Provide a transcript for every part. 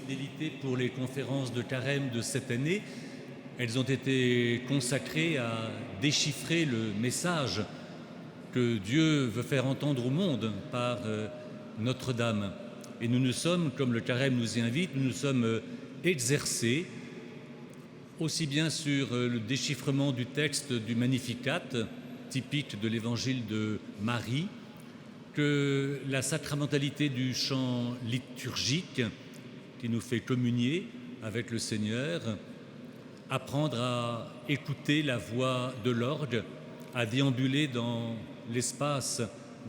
fidélité pour les conférences de Carême de cette année. Elles ont été consacrées à déchiffrer le message que Dieu veut faire entendre au monde par Notre-Dame. Et nous nous sommes, comme le Carême nous y invite, nous nous sommes exercés aussi bien sur le déchiffrement du texte du Magnificat, typique de l'évangile de Marie, que la sacramentalité du chant liturgique qui nous fait communier avec le Seigneur, apprendre à écouter la voix de l'orgue, à déambuler dans l'espace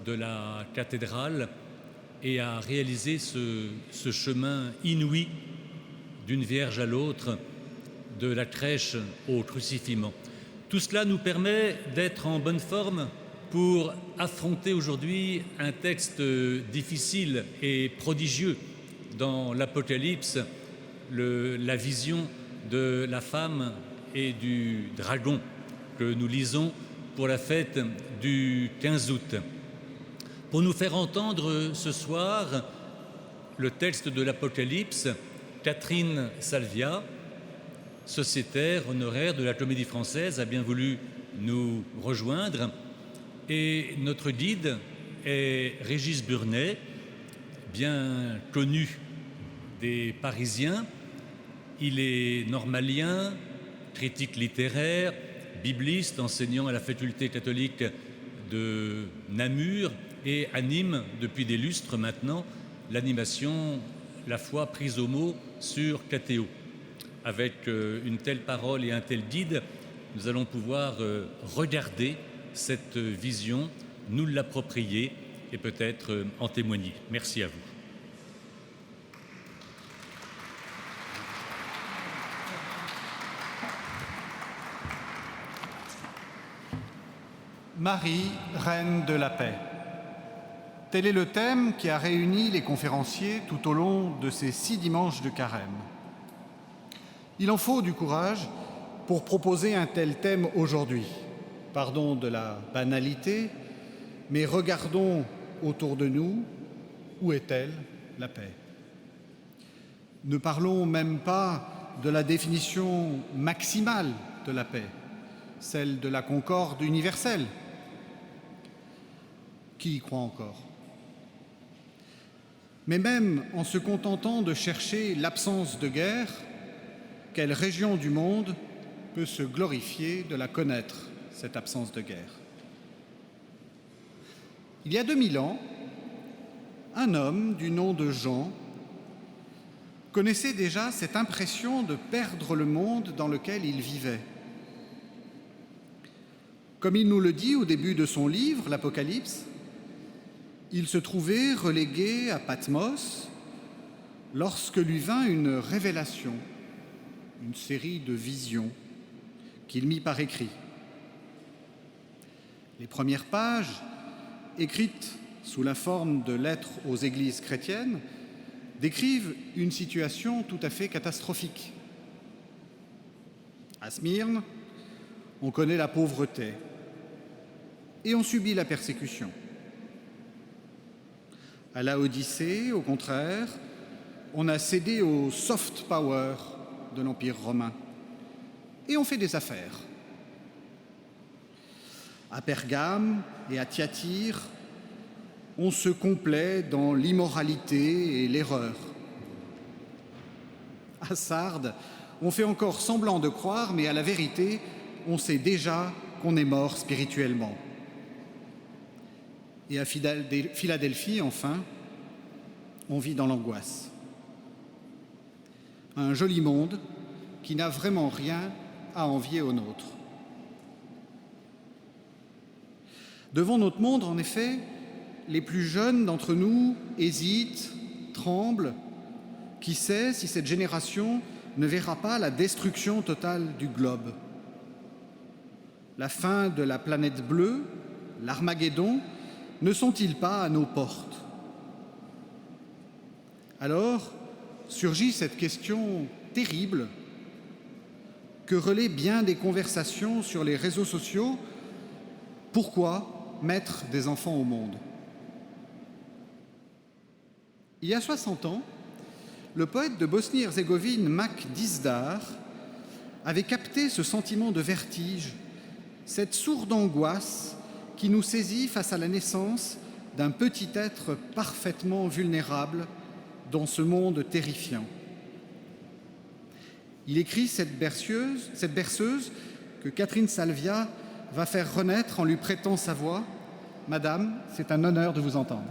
de la cathédrale et à réaliser ce chemin inouï d'une vierge à l'autre, de la crèche au crucifixion. Tout cela nous permet d'être en bonne forme pour affronter aujourd'hui un texte difficile et prodigieux dans l'Apocalypse, la vision de la femme et du dragon que nous lisons pour la fête du 15 août. Pour nous faire entendre ce soir le texte de l'Apocalypse, Catherine Salvia, sociétaire honoraire de la Comédie Française, a bien voulu nous rejoindre. Et notre guide est Régis Burnet, bien connu des Parisiens. Il est normalien, critique littéraire, bibliste, enseignant à la faculté catholique de Namur et anime depuis des lustres maintenant l'animation La foi prise au mot sur KTO. Avec une telle parole et un tel guide, nous allons pouvoir regarder cette vision, nous l'approprier et peut-être en témoigner. Merci à vous. Marie, reine de la paix. Tel est le thème qui a réuni les conférenciers tout au long de ces 6 dimanches de Carême. Il en faut du courage pour proposer un tel thème aujourd'hui. Pardon de la banalité, mais regardons autour de nous, où est-elle, la paix? Ne parlons même pas de la définition maximale de la paix, celle de la concorde universelle. Qui y croit encore? Mais même en se contentant de chercher l'absence de guerre, quelle région du monde peut se glorifier de la connaître, cette absence de guerre? Il y a 2000 ans, un homme du nom de Jean connaissait déjà cette impression de perdre le monde dans lequel il vivait. Comme il nous le dit au début de son livre, l'Apocalypse, il se trouvait relégué à Patmos lorsque lui vint une révélation, une série de visions qu'il mit par écrit. Les premières pages, écrites sous la forme de lettres aux églises chrétiennes, décrivent une situation tout à fait catastrophique. À Smyrne, on connaît la pauvreté et on subit la persécution. À Laodicée, au contraire, on a cédé au soft power de l'Empire romain et on fait des affaires. À Pergame et à Thyatire, on se complaît dans l'immoralité et l'erreur. À Sardes, on fait encore semblant de croire, mais à la vérité, on sait déjà qu'on est mort spirituellement. Et à Philadelphie, enfin, on vit dans l'angoisse. Un joli monde qui n'a vraiment rien à envier au nôtre. Devant notre monde, en effet, les plus jeunes d'entre nous hésitent, tremblent. Qui sait si cette génération ne verra pas la destruction totale du globe? La fin de la planète bleue, l'Armageddon, ne sont-ils pas à nos portes? Alors surgit cette question terrible que relaient bien des conversations sur les réseaux sociaux. Pourquoi mettre des enfants au monde? Il y a 60 ans, le poète de Bosnie-Herzégovine, Mak Dizdar, avait capté ce sentiment de vertige, cette sourde angoisse qui nous saisit face à la naissance d'un petit être parfaitement vulnérable dans ce monde terrifiant. Il écrit cette berceuse que Catherine Salvia va faire renaître en lui prêtant sa voix. Madame, c'est un honneur de vous entendre.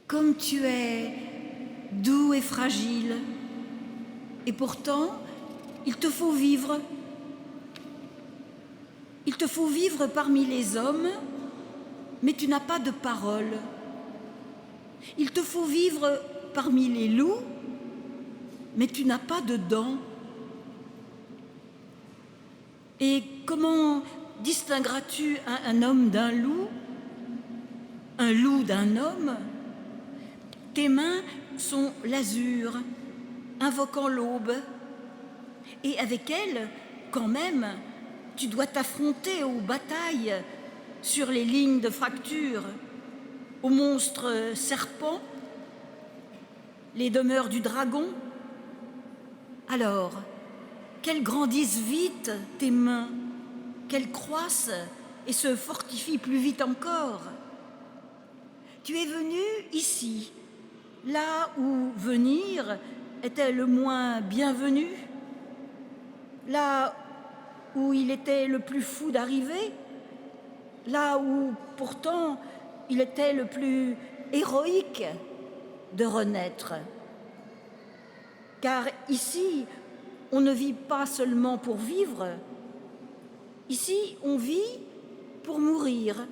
Comme tu es doux et fragile, et pourtant, il te faut vivre. Il te faut vivre parmi les hommes, mais tu n'as pas de parole. Il te faut vivre parmi les loups, mais tu n'as pas de dents. Et comment distingueras-tu un homme d'un loup d'un homme? Tes mains sont l'azur, invoquant l'aube. Et avec elles, quand même, tu dois t'affronter aux batailles sur les lignes de fracture, aux monstres serpents, les demeures du dragon. Alors, qu'elles grandissent vite, tes mains, qu'elles croissent et se fortifient plus vite encore. Tu es venu ici, là où venir était le moins bienvenu, là où il était le plus fou d'arriver, là où pourtant il était le plus héroïque de renaître. Car ici, on ne vit pas seulement pour vivre, ici on vit pour mourir.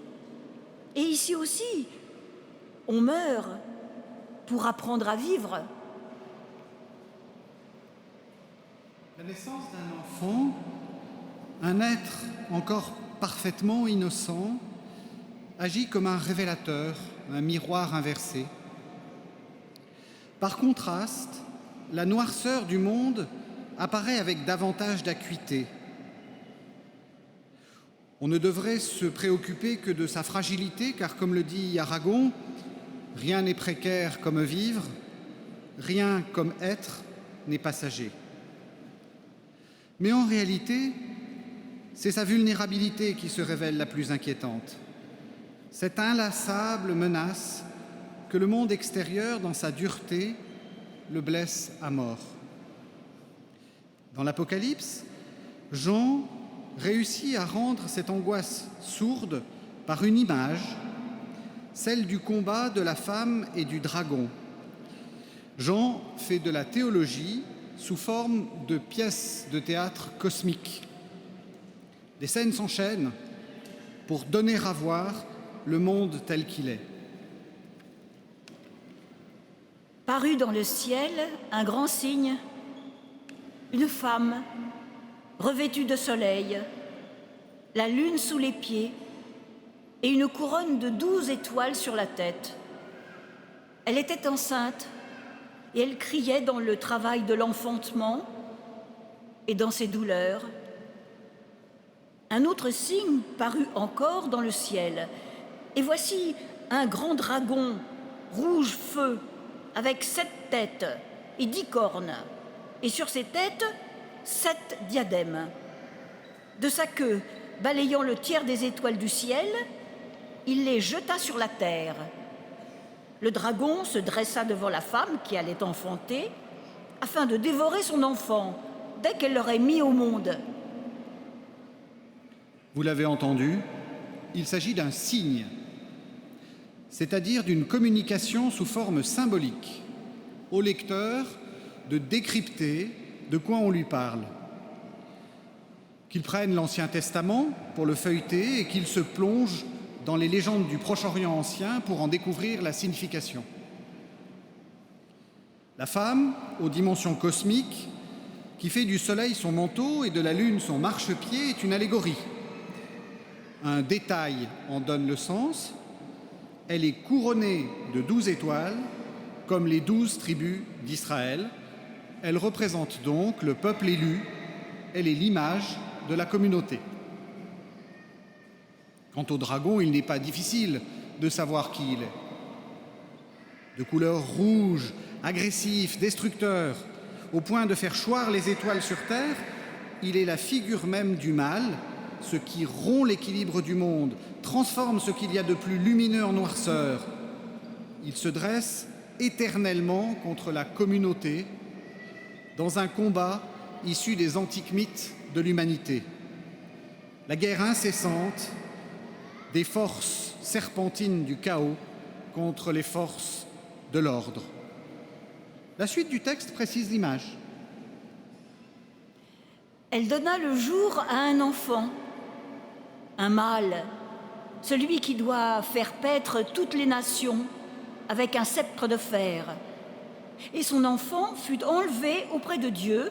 Et ici aussi, on meurt pour apprendre à vivre. La naissance d'un enfant, un être encore parfaitement innocent, agit comme un révélateur, un miroir inversé. Par contraste, la noirceur du monde apparaît avec davantage d'acuité. On ne devrait se préoccuper que de sa fragilité, car comme le dit Aragon, rien n'est précaire comme vivre, rien comme être n'est passager. Mais en réalité, c'est sa vulnérabilité qui se révèle la plus inquiétante. Cette inlassable menace que le monde extérieur, dans sa dureté, le blesse à mort. Dans l'Apocalypse, Jean réussit à rendre cette angoisse sourde par une image, celle du combat de la femme et du dragon. Jean fait de la théologie sous forme de pièces de théâtre cosmiques. Les scènes s'enchaînent pour donner à voir le monde tel qu'il est. Parut dans le ciel un grand signe, une femme revêtue de soleil, la lune sous les pieds et une couronne de 12 étoiles sur la tête. Elle était enceinte et elle criait dans le travail de l'enfantement et dans ses douleurs. Un autre signe parut encore dans le ciel, et voici un grand dragon, rouge feu, avec 7 têtes et 10 cornes, et sur ses têtes 7 diadèmes. De sa queue, balayant le tiers des étoiles du ciel, il les jeta sur la terre. Le dragon se dressa devant la femme qui allait enfanter, afin de dévorer son enfant dès qu'elle l'aurait mis au monde. Vous l'avez entendu, il s'agit d'un signe, c'est-à-dire d'une communication sous forme symbolique, au lecteur de décrypter de quoi on lui parle. Qu'il prenne l'Ancien Testament pour le feuilleter et qu'il se plonge dans les légendes du Proche-Orient ancien pour en découvrir la signification. La femme, aux dimensions cosmiques, qui fait du soleil son manteau et de la lune son marchepied, est une allégorie. Un détail en donne le sens. Elle est couronnée de 12 étoiles, comme les 12 tribus d'Israël. Elle représente donc le peuple élu. Elle est l'image de la communauté. Quant au dragon, il n'est pas difficile de savoir qui il est. de couleur rouge, agressif, destructeur, au point de faire choir les étoiles sur terre, il est la figure même du mal, ce qui rompt l'équilibre du monde, transforme ce qu'il y a de plus lumineux en noirceur. Il se dresse éternellement contre la communauté, dans un combat issu des antiques mythes de l'humanité. La guerre incessante des forces serpentines du chaos contre les forces de l'ordre. La suite du texte précise l'image. Elle donna le jour à un enfant, un mâle, celui qui doit faire paître toutes les nations avec un sceptre de fer. Et son enfant fut enlevé auprès de Dieu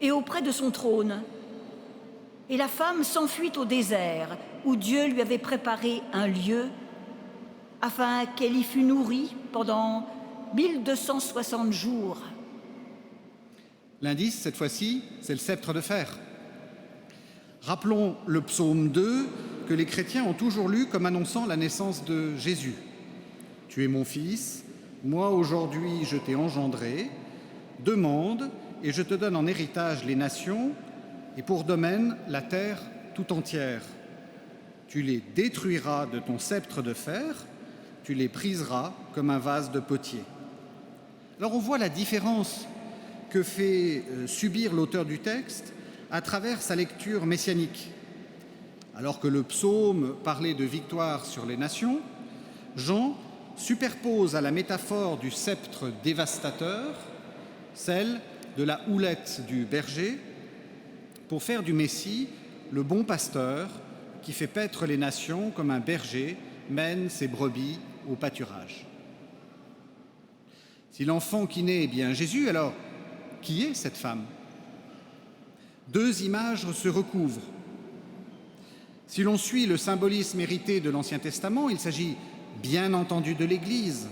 et auprès de son trône. Et la femme s'enfuit au désert, où Dieu lui avait préparé un lieu, afin qu'elle y fût nourrie pendant 1260 jours. L'indice, cette fois-ci, c'est le sceptre de fer. Rappelons le psaume 2 que les chrétiens ont toujours lu comme annonçant la naissance de Jésus. « Tu es mon fils, moi aujourd'hui je t'ai engendré, demande et je te donne en héritage les nations et pour domaine la terre tout entière. Tu les détruiras de ton sceptre de fer, tu les briseras comme un vase de potier. » Alors on voit la différence que fait subir l'auteur du texte à travers sa lecture messianique. Alors que le psaume parlait de victoire sur les nations, Jean superpose à la métaphore du sceptre dévastateur celle de la houlette du berger pour faire du Messie le bon pasteur qui fait paître les nations comme un berger mène ses brebis au pâturage. Si l'enfant qui naît est bien Jésus, alors qui est cette femme? Deux images se recouvrent. Si l'on suit le symbolisme hérité de l'Ancien Testament, il s'agit bien entendu de l'Église,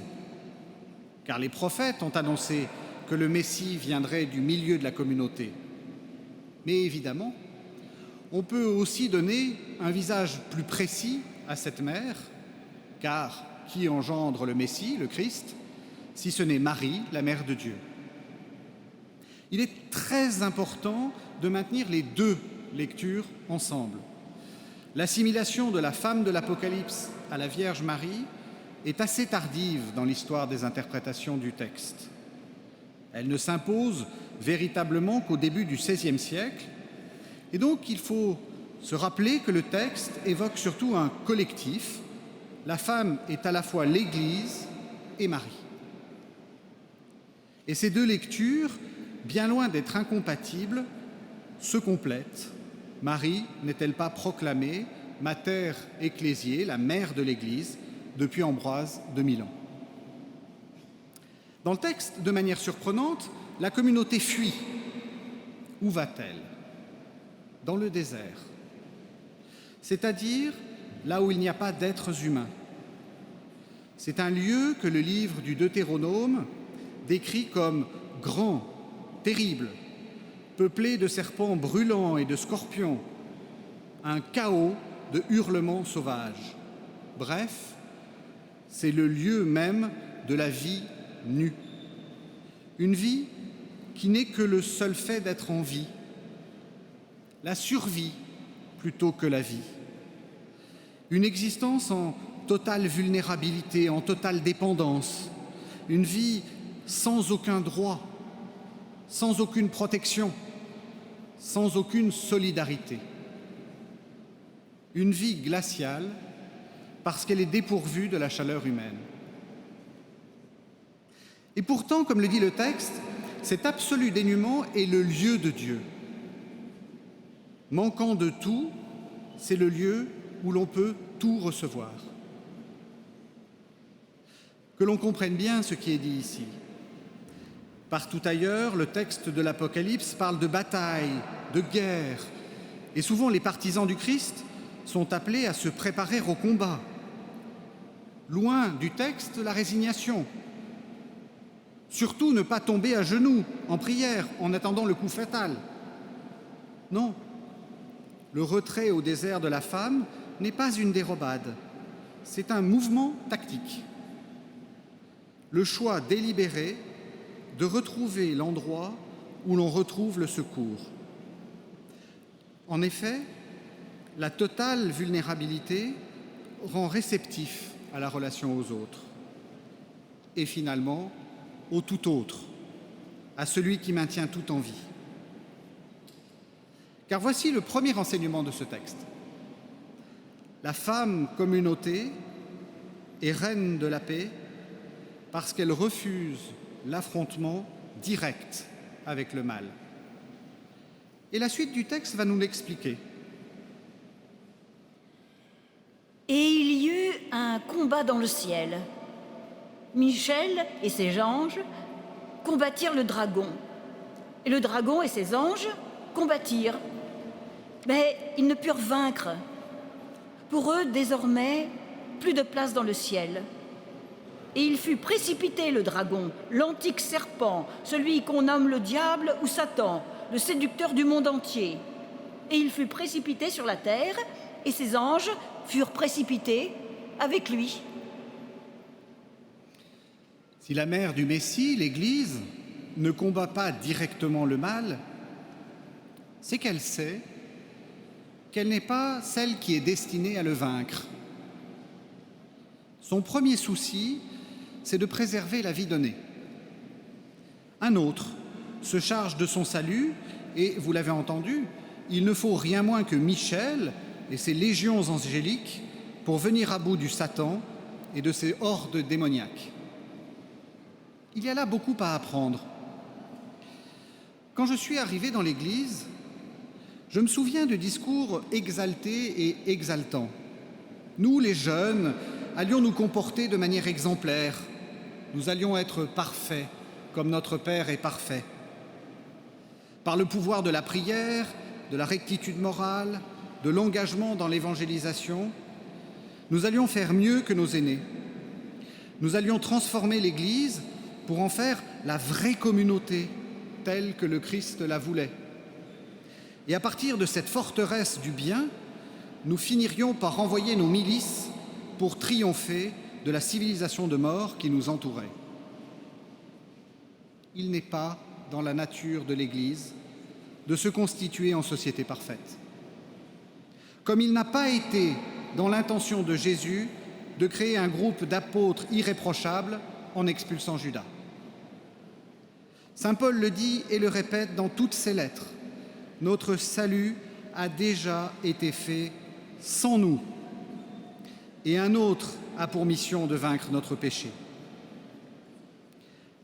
car les prophètes ont annoncé que le Messie viendrait du milieu de la communauté. Mais évidemment, on peut aussi donner un visage plus précis à cette mère, car qui engendre le Messie, le Christ, si ce n'est Marie, la mère de Dieu? Il est très important de maintenir les deux lectures ensemble. L'assimilation de la femme de l'Apocalypse à la Vierge Marie est assez tardive dans l'histoire des interprétations du texte. Elle ne s'impose véritablement qu'au début du XVIe siècle, et donc il faut se rappeler que le texte évoque surtout un collectif. La femme est à la fois l'Église et Marie. Et ces deux lectures, bien loin d'être incompatibles, se complètent. Marie n'est-elle pas proclamée Mater Ecclesiae, la mère de l'Église, depuis Ambroise de Milan? Dans le texte, de manière surprenante, la communauté fuit. Où va-t-elle? Dans le désert, c'est-à-dire là où il n'y a pas d'êtres humains. C'est un lieu que le livre du Deutéronome décrit comme grand, terrible, peuplé de serpents brûlants et de scorpions, un chaos de hurlements sauvages. Bref, c'est le lieu même de la vie nue. Une vie qui n'est que le seul fait d'être en vie, la survie plutôt que la vie. Une existence en totale vulnérabilité, en totale dépendance, une vie sans aucun droit, sans aucune protection, sans aucune solidarité. Une vie glaciale parce qu'elle est dépourvue de la chaleur humaine. Et pourtant, comme le dit le texte, cet absolu dénuement est le lieu de Dieu. Manquant de tout, c'est le lieu où l'on peut tout recevoir. Que l'on comprenne bien ce qui est dit ici. Partout ailleurs, le texte de l'Apocalypse parle de bataille, de guerre, et souvent les partisans du Christ sont appelés à se préparer au combat. Loin du texte, la résignation. Surtout ne pas tomber à genoux en prière en attendant le coup fatal. Non, le retrait au désert de la femme n'est pas une dérobade, c'est un mouvement tactique. le choix délibéré de retrouver l'endroit où l'on retrouve le secours. En effet, la totale vulnérabilité rend réceptif à la relation aux autres et finalement au tout autre, à celui qui maintient tout en vie. Car voici le premier enseignement de ce texte. La femme communauté est reine de la paix parce qu'elle refuse l'affrontement direct avec le mal. Et la suite du texte va nous l'expliquer. Et il y eut un combat dans le ciel. Michel et ses anges combattirent le dragon. Et le dragon et ses anges combattirent. Mais ils ne purent vaincre. Pour eux, désormais, plus de place dans le ciel. Et il fut précipité, le dragon, l'antique serpent, celui qu'on nomme le diable ou Satan, le séducteur du monde entier. Et il fut précipité sur la terre, et ses anges furent précipités avec lui. Si la mère du Messie, l'Église, ne combat pas directement le mal, c'est qu'elle sait qu'elle n'est pas celle qui est destinée à le vaincre. Son premier souci, c'est de préserver la vie donnée. Un autre se charge de son salut et, vous l'avez entendu, il ne faut rien moins que Michel et ses légions angéliques pour venir à bout du Satan et de ses hordes démoniaques. Il y a là beaucoup à apprendre. Quand je suis arrivé dans l'Église, je me souviens de discours exaltés et exaltants. Nous, les jeunes, allions nous comporter de manière exemplaire. Nous allions être parfaits, comme notre Père est parfait. Par le pouvoir de la prière, de la rectitude morale, de l'engagement dans l'évangélisation, nous allions faire mieux que nos aînés. Nous allions transformer l'Église pour en faire la vraie communauté, telle que le Christ la voulait. Et à partir de cette forteresse du bien, nous finirions par renvoyer nos milices pour triompher de la civilisation de mort qui nous entourait. Il n'est pas dans la nature de l'Église de se constituer en société parfaite. Comme il n'a pas été dans l'intention de Jésus de créer un groupe d'apôtres irréprochables en expulsant Judas. Saint Paul le dit et le répète dans toutes ses lettres. Notre salut a déjà été fait sans nous. Et un autre a pour mission de vaincre notre péché.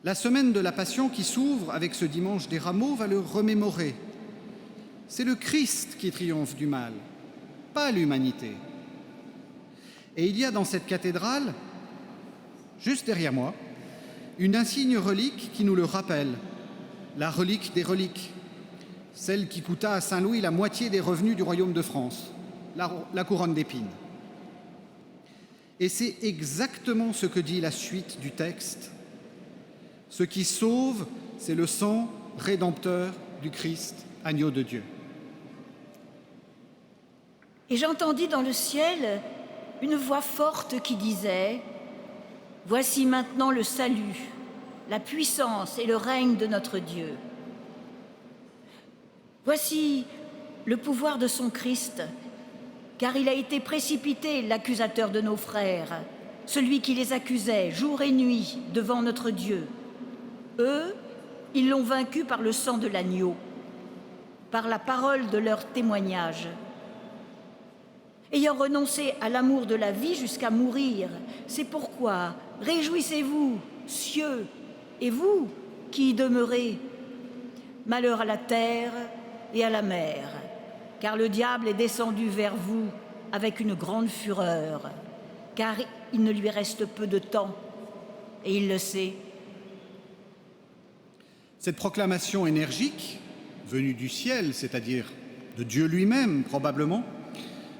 La semaine de la Passion qui s'ouvre avec ce dimanche des Rameaux va le remémorer. C'est le Christ qui triomphe du mal, pas l'humanité. Et il y a dans cette cathédrale, juste derrière moi, une insigne relique qui nous le rappelle, la relique des reliques, celle qui coûta à Saint-Louis la moitié des revenus du royaume de France, la couronne d'épines. Et c'est exactement ce que dit la suite du texte. Ce qui sauve, c'est le sang rédempteur du Christ, agneau de Dieu. Et j'entendis dans le ciel une voix forte qui disait « Voici maintenant le salut, la puissance et le règne de notre Dieu. Voici le pouvoir de son Christ, car il a été précipité, l'accusateur de nos frères, celui qui les accusait jour et nuit devant notre Dieu. Eux, ils l'ont vaincu par le sang de l'agneau, par la parole de leur témoignage. Ayant renoncé à l'amour de la vie jusqu'à mourir, c'est pourquoi réjouissez-vous, cieux, et vous qui y demeurez. Malheur à la terre et à la mer, car le diable est descendu vers vous avec une grande fureur, car il ne lui reste peu de temps, et il le sait. Cette proclamation énergique, venue du ciel, c'est-à-dire de Dieu lui-même probablement,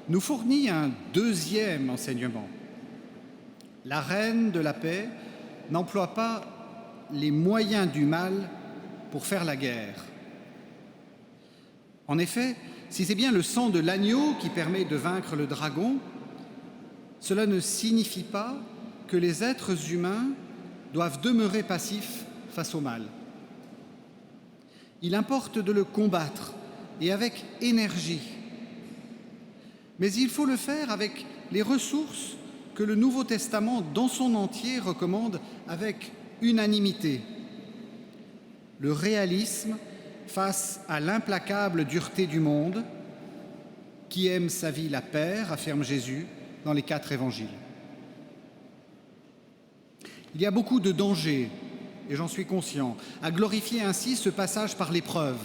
nous fournit un deuxième enseignement. La reine de la paix n'emploie pas les moyens du mal pour faire la guerre. En effet, si c'est bien le sang de l'agneau qui permet de vaincre le dragon, cela ne signifie pas que les êtres humains doivent demeurer passifs face au mal. Il importe de le combattre et avec énergie. Mais il faut le faire avec les ressources que le Nouveau Testament, dans son entier, recommande avec unanimité. Le réalisme face à l'implacable dureté du monde. Qui aime sa vie la perd, affirme Jésus dans les 4 évangiles. Il y a beaucoup de dangers, et j'en suis conscient, à glorifier ainsi ce passage par l'épreuve.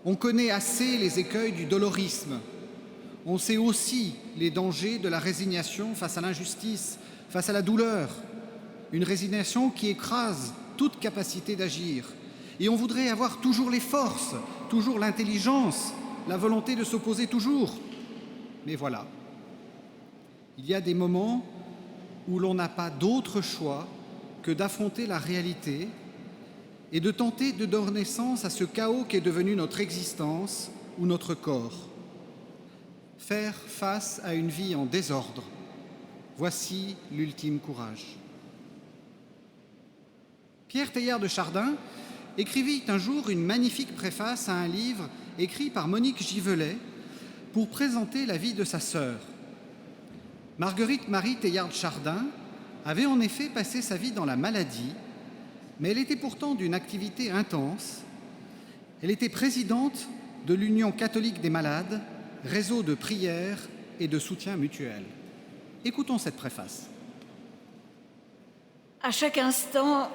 On connaît assez les écueils du dolorisme. On sait aussi les dangers de la résignation face à l'injustice, face à la douleur. Une résignation qui écrase toute capacité d'agir. Et on voudrait avoir toujours les forces, toujours l'intelligence, la volonté de s'opposer toujours. Mais voilà, il y a des moments où l'on n'a pas d'autre choix que d'affronter la réalité et de tenter de donner naissance à ce chaos qu'est devenu notre existence ou notre corps. Faire face à une vie en désordre, voici l'ultime courage. Pierre Teilhard de Chardin écrivit un jour une magnifique préface à un livre écrit par Monique Givelet pour présenter la vie de sa sœur. Marguerite Marie Teilhard de Chardin avait en effet passé sa vie dans la maladie, mais elle était pourtant d'une activité intense. Elle était présidente de l'Union catholique des malades, réseau de prière et de soutien mutuel. Écoutons cette préface. À chaque instant,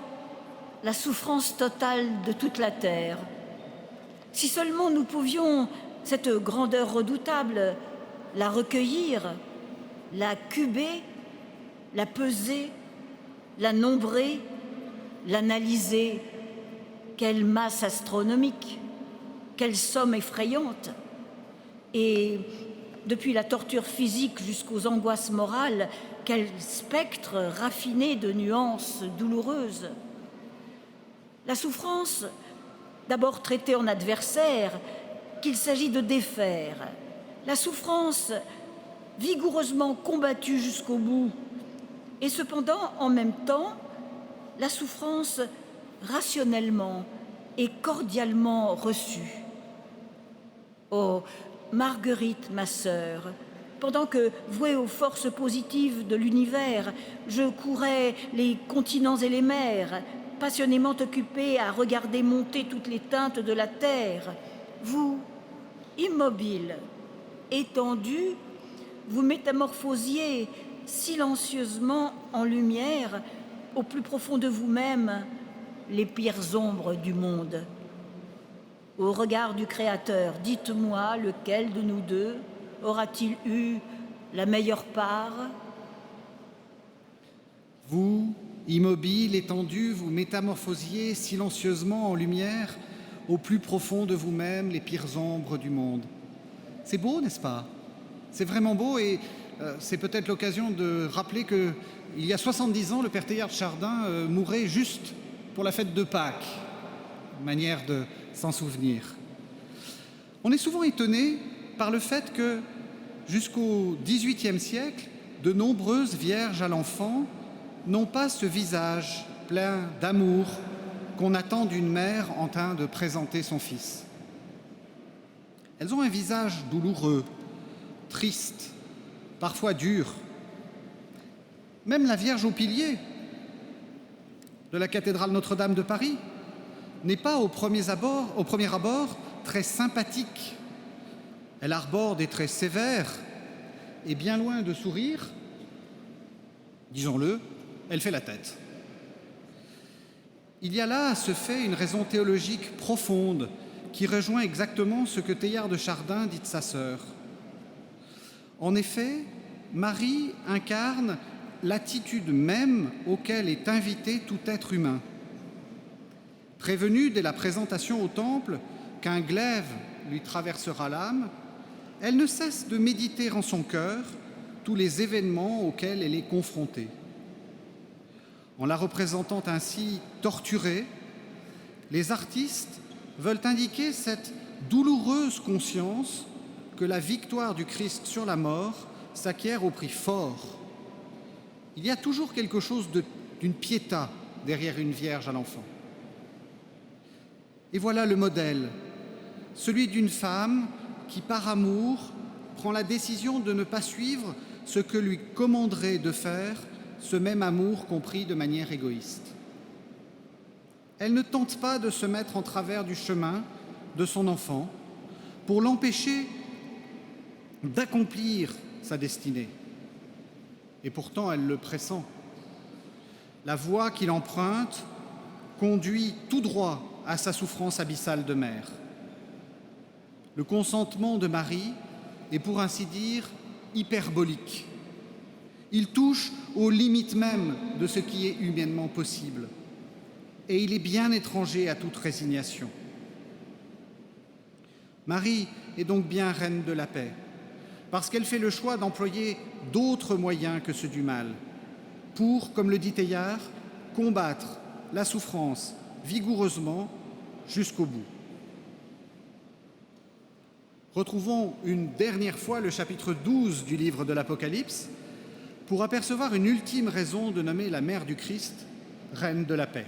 la souffrance totale de toute la terre. Si seulement nous pouvions, cette grandeur redoutable, la recueillir, la cuber, la peser, la nombrer, l'analyser. Quelle masse astronomique, quelle somme effrayante. Et depuis la torture physique jusqu'aux angoisses morales, quel spectre raffiné de nuances douloureuses. La souffrance, d'abord traitée en adversaire, qu'il s'agit de défaire. La souffrance, vigoureusement combattue jusqu'au bout. Et cependant, en même temps, la souffrance rationnellement et cordialement reçue. Oh, Marguerite, ma sœur, pendant que, vouée aux forces positives de l'univers, je courais les continents et les mers, passionnément occupée à regarder monter toutes les teintes de la terre, vous, immobile, étendu, vous métamorphosiez silencieusement en lumière, au plus profond de vous-même, les pires ombres du monde. Au regard du Créateur, dites-moi lequel de nous deux aura-t-il eu la meilleure part? Vous, immobile, étendu, vous métamorphosiez silencieusement en lumière, au plus profond de vous-même, les pires ombres du monde. C'est beau, n'est-ce pas? C'est vraiment beau et c'est peut-être l'occasion de rappeler qu'il y a 70 ans, le père Teilhard de Chardin mourait juste pour la fête de Pâques, manière de s'en souvenir. On est souvent étonné par le fait que, jusqu'au XVIIIe siècle, de nombreuses vierges à l'enfant n'ont pas ce visage plein d'amour qu'on attend d'une mère en train de présenter son fils. Elles ont un visage douloureux, triste, parfois dur. Même la Vierge au pilier de la cathédrale Notre-Dame de Paris n'est pas au premier abord très sympathique. Elle arbore des traits sévères et bien loin de sourire, disons-le, elle fait la tête. Il y a là, à ce fait, une raison théologique profonde qui rejoint exactement ce que Teilhard de Chardin dit de sa sœur. En effet, Marie incarne l'attitude même auquel est invité tout être humain. Prévenue dès la présentation au temple qu'un glaive lui traversera l'âme, elle ne cesse de méditer en son cœur tous les événements auxquels elle est confrontée. En la représentant ainsi torturée, les artistes veulent indiquer cette douloureuse conscience que la victoire du Christ sur la mort s'acquiert au prix fort. Il y a toujours quelque chose de d'une piéta derrière une vierge à l'enfant. Et voilà le modèle, celui d'une femme qui, par amour, prend la décision de ne pas suivre ce que lui commanderait de faire ce même amour compris de manière égoïste. Elle ne tente pas de se mettre en travers du chemin de son enfant pour l'empêcher d'accomplir sa destinée. Et pourtant, elle le pressent. La voie qu'il emprunte conduit tout droit à sa souffrance abyssale de mère. Le consentement de Marie est pour ainsi dire hyperbolique. Il touche aux limites même de ce qui est humainement possible. Et il est bien étranger à toute résignation. Marie est donc bien reine de la paix, parce qu'elle fait le choix d'employer d'autres moyens que ceux du mal, pour, comme le dit Teilhard, combattre la souffrance vigoureusement jusqu'au bout. Retrouvons une dernière fois le chapitre 12 du livre de l'Apocalypse pour apercevoir une ultime raison de nommer la mère du Christ reine de la paix.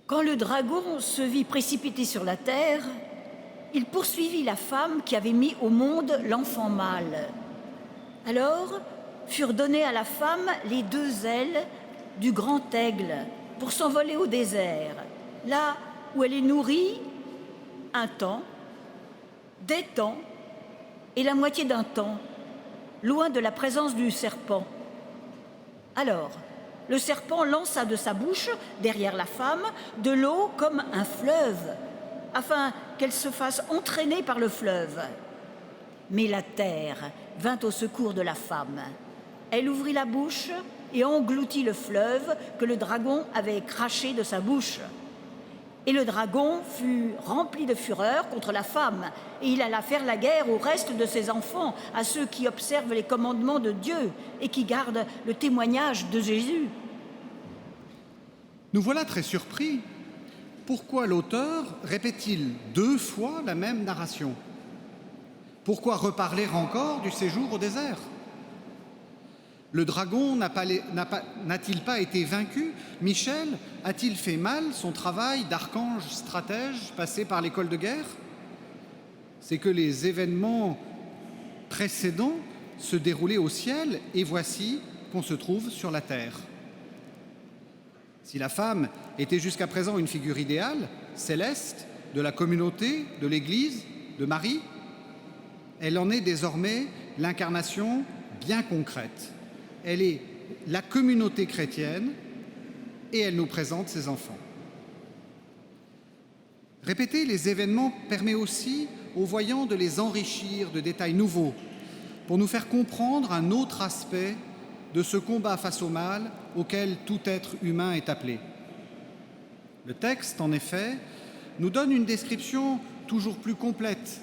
Quand le dragon se vit précipité sur la terre, il poursuivit la femme qui avait mis au monde l'enfant mâle. Alors furent données à la femme les 2 ailes du grand aigle pour s'envoler au désert, là où elle est nourrie un temps, des temps et la moitié d'un temps, loin de la présence du serpent. Alors, le serpent lança de sa bouche, derrière la femme, de l'eau comme un fleuve, afin qu'elle se fasse entraîner par le fleuve. Mais la terre vint au secours de la femme. Elle ouvrit la bouche et engloutit le fleuve que le dragon avait craché de sa bouche. Et le dragon fut rempli de fureur contre la femme, et il alla faire la guerre au reste de ses enfants, à ceux qui observent les commandements de Dieu et qui gardent le témoignage de Jésus. Nous voilà très surpris. Pourquoi l'auteur répète-t-il 2 fois la même narration? Pourquoi reparler encore du séjour au désert? Le dragon n'a-t-il pas été vaincu? Michel a-t-il fait mal son travail d'archange stratège passé par l'école de guerre? C'est que les événements précédents se déroulaient au ciel et voici qu'on se trouve sur la terre. Si la femme était jusqu'à présent une figure idéale, céleste, de la communauté, de l'Église, de Marie, elle en est désormais l'incarnation bien concrète. Elle est la communauté chrétienne et elle nous présente ses enfants. Répéter les événements permet aussi aux voyants de les enrichir de détails nouveaux pour nous faire comprendre un autre aspect de ce combat face au mal auquel tout être humain est appelé. Le texte, en effet, nous donne une description toujours plus complète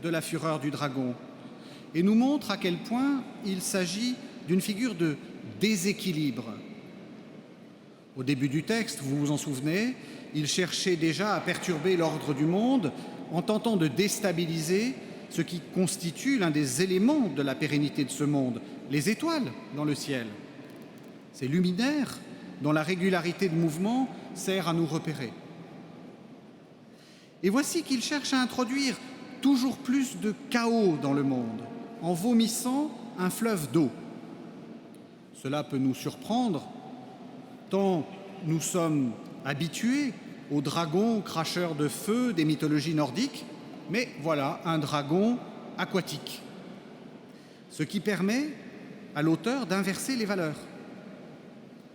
de la fureur du dragon et nous montre à quel point il s'agit d'une figure de déséquilibre. Au début du texte, vous vous en souvenez, il cherchait déjà à perturber l'ordre du monde en tentant de déstabiliser ce qui constitue l'un des éléments de la pérennité de ce monde, les étoiles dans le ciel. Ces luminaires dont la régularité de mouvement sert à nous repérer. Et voici qu'il cherche à introduire toujours plus de chaos dans le monde, en vomissant un fleuve d'eau. Cela peut nous surprendre, tant nous sommes habitués aux dragons cracheurs de feu des mythologies nordiques, mais voilà un dragon aquatique. Ce qui permet à l'auteur d'inverser les valeurs.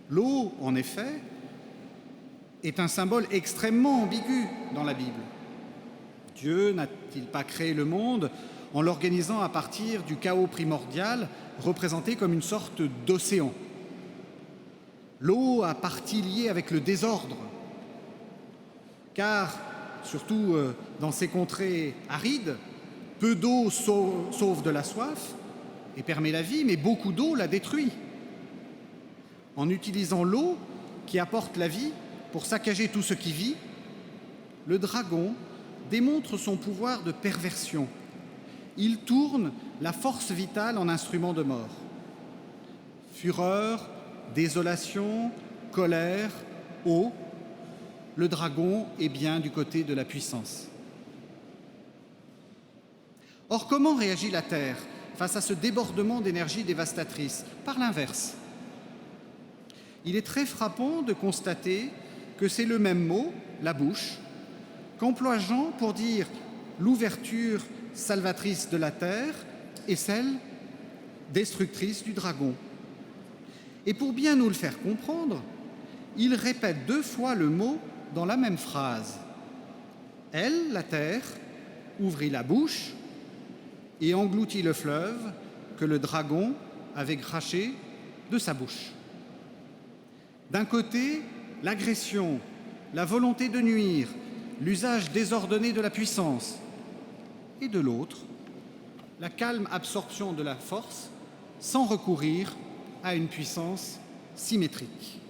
L'eau, en effet, est un symbole extrêmement ambigu dans la Bible. Dieu n'a-t-il pas créé le monde en l'organisant à partir du chaos primordial représenté comme une sorte d'océan? L'eau a partie liée avec le désordre, car, surtout dans ces contrées arides, peu d'eau sauve de la soif et permet la vie, mais beaucoup d'eau la détruit. En utilisant l'eau qui apporte la vie pour saccager tout ce qui vit, le dragon démontre son pouvoir de perversion. Il tourne la force vitale en instrument de mort. Fureur, désolation, colère, eau, le dragon est bien du côté de la puissance. Or, comment réagit la Terre face à ce débordement d'énergie dévastatrice? Par l'inverse. Il est très frappant de constater que c'est le même mot, la bouche, qu'emploie Jean pour dire l'ouverture salvatrice de la terre et celle destructrice du dragon. Et pour bien nous le faire comprendre, il répète 2 fois le mot dans la même phrase. Elle, la terre, ouvrit la bouche et engloutit le fleuve que le dragon avait craché de sa bouche. D'un côté, l'agression, la volonté de nuire, l'usage désordonné de la puissance, et de l'autre, la calme absorption de la force sans recourir à une puissance symétrique.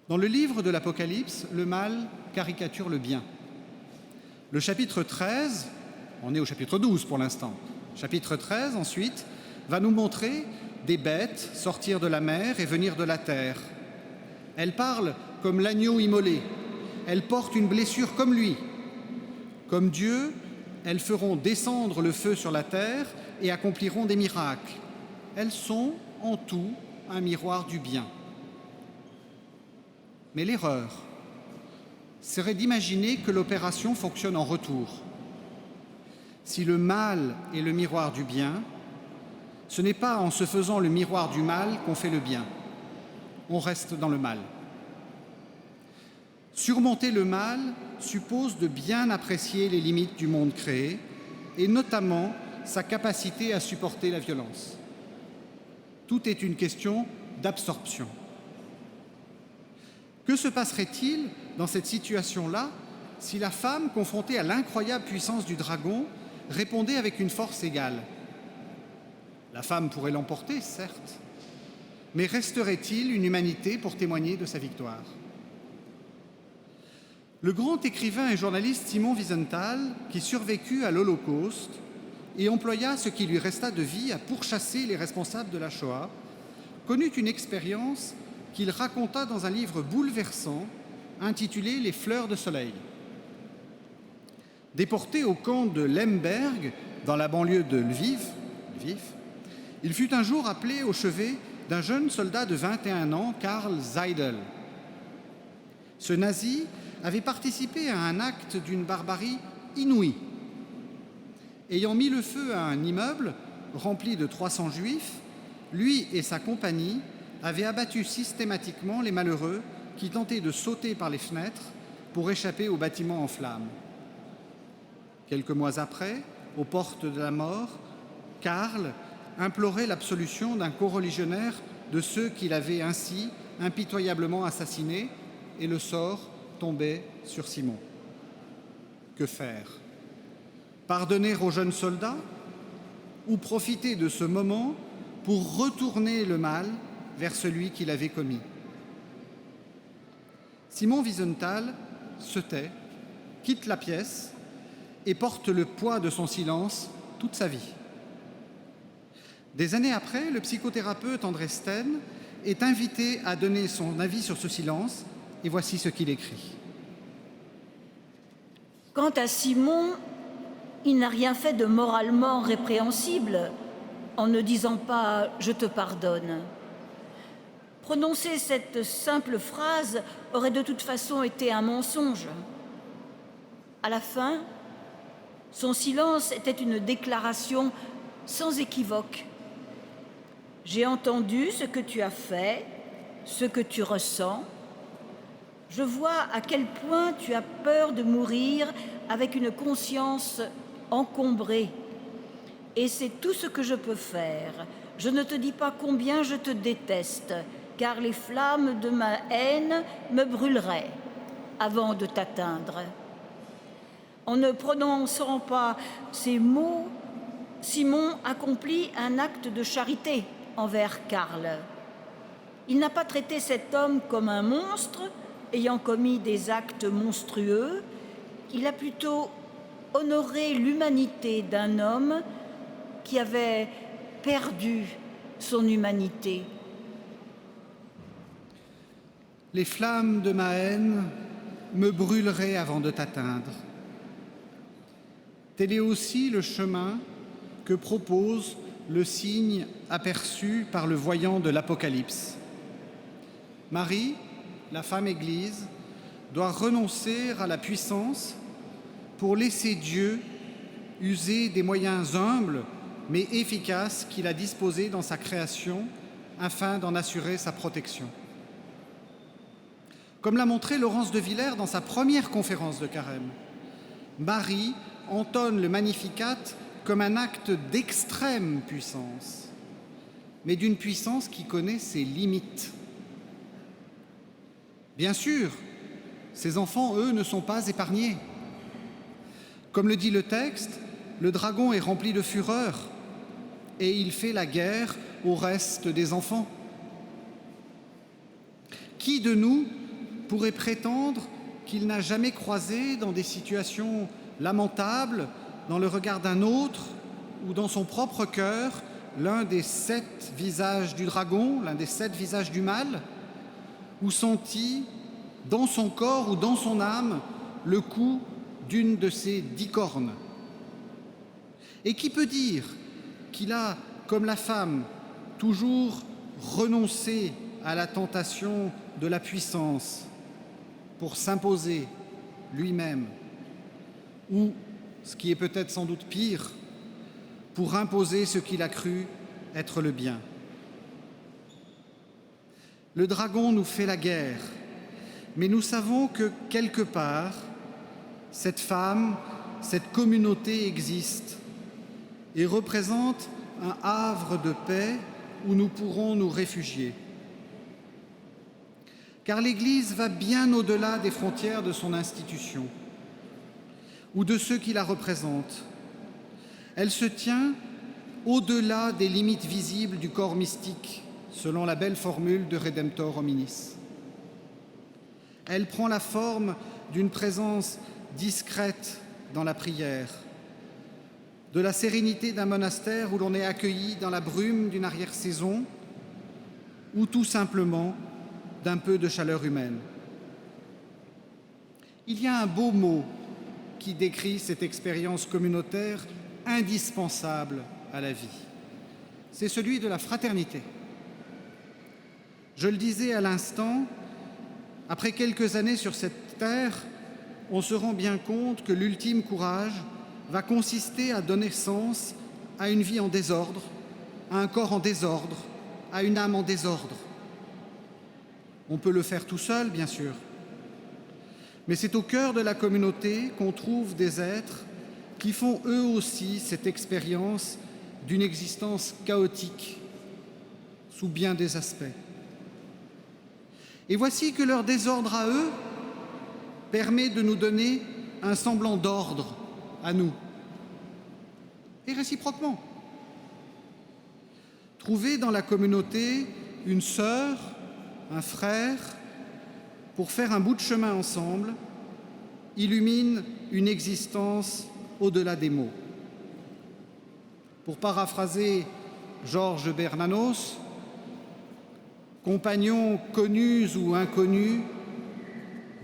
Dans le livre de l'Apocalypse, le mal caricature le bien. Le chapitre 13, on est au chapitre 12 pour l'instant, chapitre 13 ensuite, va nous montrer des bêtes sortir de la mer et venir de la terre. Elles parlent comme l'agneau immolé. Elles portent une blessure comme lui. Comme Dieu, elles feront descendre le feu sur la terre et accompliront des miracles. Elles sont, en tout, un miroir du bien. Mais l'erreur serait d'imaginer que l'opération fonctionne en retour. Si le mal est le miroir du bien, ce n'est pas en se faisant le miroir du mal qu'on fait le bien. On reste dans le mal. Surmonter le mal suppose de bien apprécier les limites du monde créé et notamment sa capacité à supporter la violence. Tout est une question d'absorption. Que se passerait-il dans cette situation-là si la femme, confrontée à l'incroyable puissance du dragon, répondait avec une force égale? La femme pourrait l'emporter, certes, mais resterait-il une humanité pour témoigner de sa victoire? Le grand écrivain et journaliste Simon Wiesenthal, qui survécut à l'Holocauste et employa ce qui lui resta de vie à pourchasser les responsables de la Shoah, connut une expérience qu'il raconta dans un livre bouleversant intitulé « Les fleurs de soleil ». Déporté au camp de Lemberg, dans la banlieue de Lviv, il fut un jour appelé au chevet d'un jeune soldat de 21 ans, Karl Seidel. Ce nazi avait participé à un acte d'une barbarie inouïe. Ayant mis le feu à un immeuble rempli de 300 juifs, lui et sa compagnie avaient abattu systématiquement les malheureux qui tentaient de sauter par les fenêtres pour échapper au bâtiment en flammes. Quelques mois après, aux portes de la mort, Karl implorait l'absolution d'un coreligionnaire de ceux qu'il avait ainsi impitoyablement assassinés, et le sort tombait sur Simon. Que faire? Pardonner au jeune soldat ou profiter de ce moment pour retourner le mal vers celui qui l'avait commis? Simon Wiesenthal se tait, quitte la pièce et porte le poids de son silence toute sa vie. Des années après, le psychothérapeute André Sten est invité à donner son avis sur ce silence, et voici ce qu'il écrit. Quant à Simon, il n'a rien fait de moralement répréhensible en ne disant pas « je te pardonne ». Prononcer cette simple phrase aurait de toute façon été un mensonge. À la fin, son silence était une déclaration sans équivoque. J'ai entendu ce que tu as fait, ce que tu ressens. Je vois à quel point tu as peur de mourir avec une conscience encombrée. Et c'est tout ce que je peux faire. Je ne te dis pas combien je te déteste, car les flammes de ma haine me brûleraient avant de t'atteindre. En ne prononçant pas ces mots, Simon accomplit un acte de charité envers Karl. Il n'a pas traité cet homme comme un monstre ayant commis des actes monstrueux. Il a plutôt honoré l'humanité d'un homme qui avait perdu son humanité Les flammes de ma haine me brûleraient avant de t'atteindre. Tel est aussi le chemin que propose le signe aperçu par le voyant de l'Apocalypse. Marie, la femme Église, doit renoncer à la puissance pour laisser Dieu user des moyens humbles mais efficaces qu'il a disposés dans sa création afin d'en assurer sa protection. Comme l'a montré Laurence de Villers dans sa première conférence de Carême, Marie entonne le Magnificat comme un acte d'extrême puissance, mais d'une puissance qui connaît ses limites. Bien sûr, ces enfants, eux, ne sont pas épargnés. Comme le dit le texte, le dragon est rempli de fureur et il fait la guerre au reste des enfants. Qui de nous pourrait prétendre qu'il n'a jamais croisé dans des situations lamentables, dans le regard d'un autre ou dans son propre cœur, l'un des 7 visages du dragon, l'un des 7 visages du mal, ou senti dans son corps ou dans son âme le coup d'une de ces 10 cornes? Et qui peut dire qu'il a, comme la femme, toujours renoncé à la tentation de la puissance pour s'imposer lui-même, ou, ce qui est peut-être sans doute pire, pour imposer ce qu'il a cru être le bien? Le dragon nous fait la guerre, mais nous savons que quelque part, cette femme, cette communauté existe et représente un havre de paix où nous pourrons nous réfugier. Car l'Église va bien au-delà des frontières de son institution ou de ceux qui la représentent. Elle se tient au-delà des limites visibles du corps mystique, selon la belle formule de Redemptor hominis. Elle prend la forme d'une présence discrète dans la prière, de la sérénité d'un monastère où l'on est accueilli dans la brume d'une arrière-saison, ou tout simplement d'un peu de chaleur humaine. Il y a un beau mot qui décrit cette expérience communautaire indispensable à la vie. C'est celui de la fraternité. Je le disais à l'instant, après quelques années sur cette terre, on se rend bien compte que l'ultime courage va consister à donner sens à une vie en désordre, à un corps en désordre, à une âme en désordre. On peut le faire tout seul, bien sûr, mais c'est au cœur de la communauté qu'on trouve des êtres qui font eux aussi cette expérience d'une existence chaotique sous bien des aspects. Et voici que leur désordre à eux permet de nous donner un semblant d'ordre à nous, et réciproquement. Trouver dans la communauté une sœur, un frère, pour faire un bout de chemin ensemble, illumine une existence au-delà des mots. Pour paraphraser Georges Bernanos, compagnons connus ou inconnus,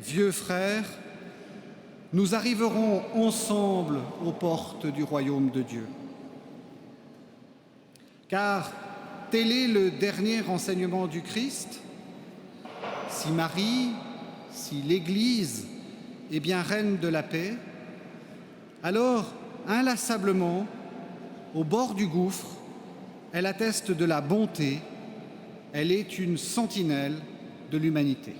vieux frères, nous arriverons ensemble aux portes du royaume de Dieu. Car tel est le dernier enseignement du Christ. Si Marie, si l'Église est bien reine de la paix, alors, inlassablement, au bord du gouffre, elle atteste de la bonté, elle est une sentinelle de l'humanité.